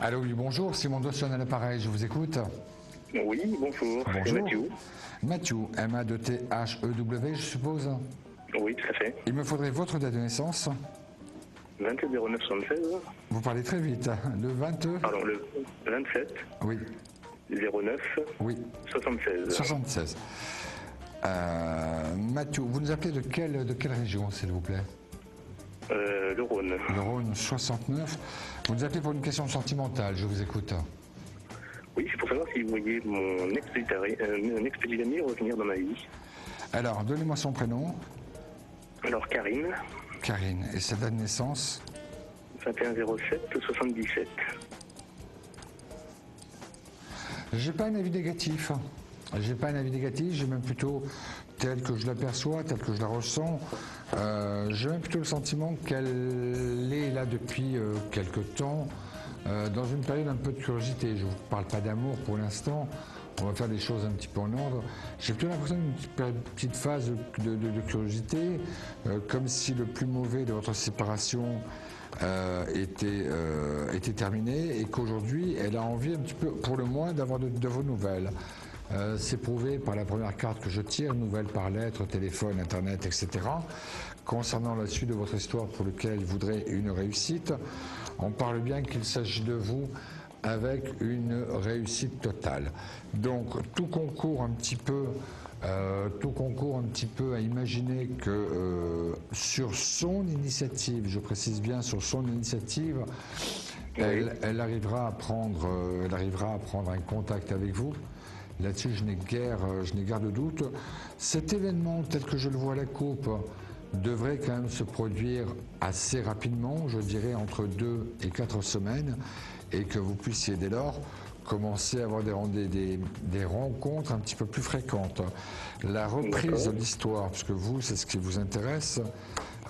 Allô, oui, bonjour, Simon Dawson à l'appareil, je vous écoute. Oui, bonjour, c'est Bonjour. Mathieu. Mathieu, M-A-2-T-H-E-W, je suppose. Oui, tout à fait. Il me faudrait votre date de naissance. 27 09 76. Vous parlez très vite, hein. Le 20. Pardon, le 27 Oui, 09 oui, 76. 76. Mathieu, vous nous appelez de quelle région, s'il vous plaît? Le Rhône. Le Rhône 69. Vous nous appelez pour une question sentimentale, je vous écoute. Oui, c'est pour savoir si vous voyez mon ex-petite amie revenir dans ma vie. Alors, donnez-moi son prénom. Alors, Karine, Karine, et sa date de naissance. 21 07 77. J'ai pas un avis négatif. J'ai pas un avis négatif, j'ai même plutôt, tel que je l'aperçois, tel que je la ressens, j'ai même plutôt le sentiment qu'elle est là depuis quelque temps, dans une période un peu de curiosité. Je ne vous parle pas d'amour pour l'instant, on va faire des choses un petit peu en ordre. J'ai plutôt l'impression d'une petite phase de curiosité, comme si le plus mauvais de votre séparation était terminé et qu'aujourd'hui elle a envie un petit peu, pour le moins, d'avoir de vos nouvelles. C'est prouvé par la première carte que je tire, nouvelles par lettre, téléphone, internet, etc. Concernant la suite de votre histoire pour laquelle elle voudrait une réussite, on parle bien qu'il s'agit de vous avec une réussite totale. Donc tout concourt un petit peu à imaginer que sur son initiative, je précise bien sur son initiative, elle arrivera à prendre un contact avec vous. Là-dessus, je n'ai guère de doute. Cet événement, tel que je le vois à la coupe, devrait quand même se produire assez rapidement, je dirais entre 2 et 4 semaines, et que vous puissiez dès lors commencer à avoir des rencontres un petit peu plus fréquentes. La reprise de l'histoire, puisque vous, c'est ce qui vous intéresse,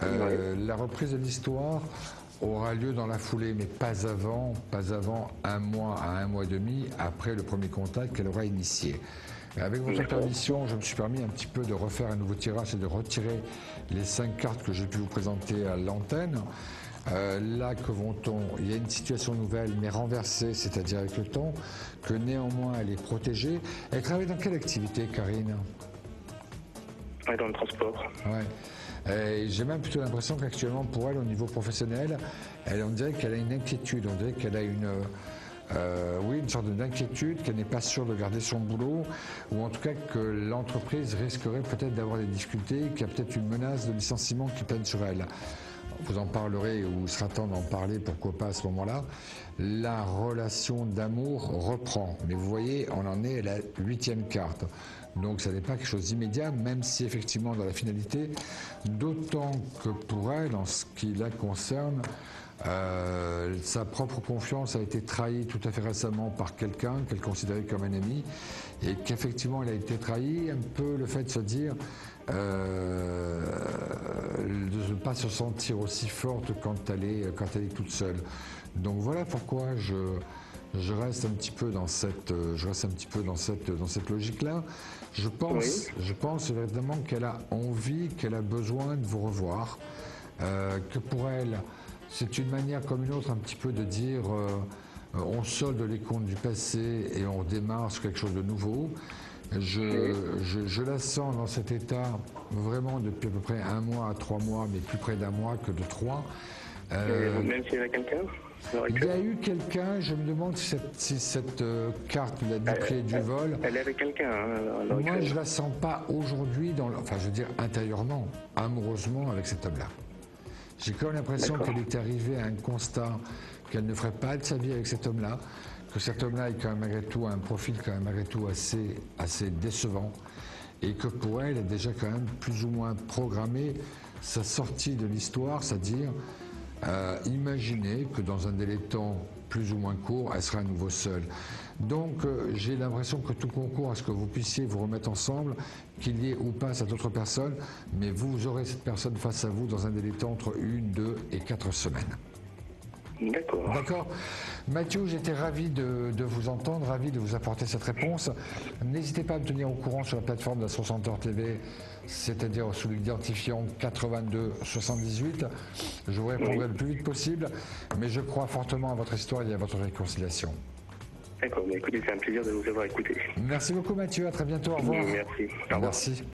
la reprise de l'histoire aura lieu dans la foulée, mais pas avant un mois à un mois et demi après le premier contact qu'elle aura initié. Avec votre permission, je me suis permis un petit peu de refaire un nouveau tirage et de retirer les 5 cartes que j'ai pu vous présenter à l'antenne. Là, que vont-on? Il y a une situation nouvelle, mais renversée, c'est-à-dire avec le temps, que néanmoins elle est protégée. Elle travaille dans quelle activité, Karine? Dans le transport. Ouais. J'ai même plutôt l'impression qu'actuellement pour elle au niveau professionnel, on dirait qu'elle a une inquiétude, on dirait qu'elle a une sorte d'inquiétude, qu'elle n'est pas sûre de garder son boulot, ou en tout cas que l'entreprise risquerait peut-être d'avoir des difficultés, qu'il y a peut-être une menace de licenciement qui plane sur elle. Vous en parlerez ou il sera temps d'en parler, pourquoi pas à ce moment-là. La relation d'amour reprend, mais vous voyez, on en est à la 8e carte. Donc ça n'est pas quelque chose d'immédiat, même si effectivement dans la finalité, d'autant que pour elle, en ce qui la concerne, sa propre confiance a été trahie tout à fait récemment par quelqu'un qu'elle considérait comme un ami, et qu'effectivement elle a été trahie, un peu le fait de se dire de ne pas se sentir aussi forte quand elle est toute seule. Donc voilà pourquoi je reste un petit peu dans cette logique-là. Je pense évidemment qu'elle a envie, qu'elle a besoin de vous revoir, que pour elle, c'est une manière comme une autre un petit peu de dire on solde les comptes du passé et on démarre sur quelque chose de nouveau. Je la sens dans cet état vraiment depuis à peu près 1 mois à 3 mois, mais plus près d'1 mois que de 3. Même s'il y avait quelqu'un? Il y a eu quelqu'un, je me demande si cette carte l'a duplié du vol. Elle est avec quelqu'un. Moi, je la sens pas aujourd'hui, enfin je veux dire intérieurement, amoureusement avec cet homme-là. J'ai quand même l'impression qu'elle est arrivée à un constat qu'elle ne ferait pas de sa vie avec cet homme-là, que cet homme-là est quand même malgré tout un profil quand même malgré tout assez décevant, et que pour elle est déjà quand même plus ou moins programmée sa sortie de l'histoire, c'est-à-dire imaginez que dans un délai de temps plus ou moins court, elle sera à nouveau seule. Donc j'ai l'impression que tout concourt à ce que vous puissiez vous remettre ensemble, qu'il y ait ou pas cette autre personne, mais vous aurez cette personne face à vous dans un délai de temps entre 1, 2 et 4 semaines. D'accord. D'accord. Mathieu, j'étais ravi de vous entendre, ravi de vous apporter cette réponse. N'hésitez pas à me tenir au courant sur la plateforme de la 60h TV, c'est-à-dire sous l'identifiant 82 78. Je vous répondrai le plus vite possible, mais je crois fortement à votre histoire et à votre réconciliation. D'accord, mais écoutez, c'est un plaisir de vous avoir écouté. Merci beaucoup Mathieu, à très bientôt, au revoir. Merci. Au revoir. Merci.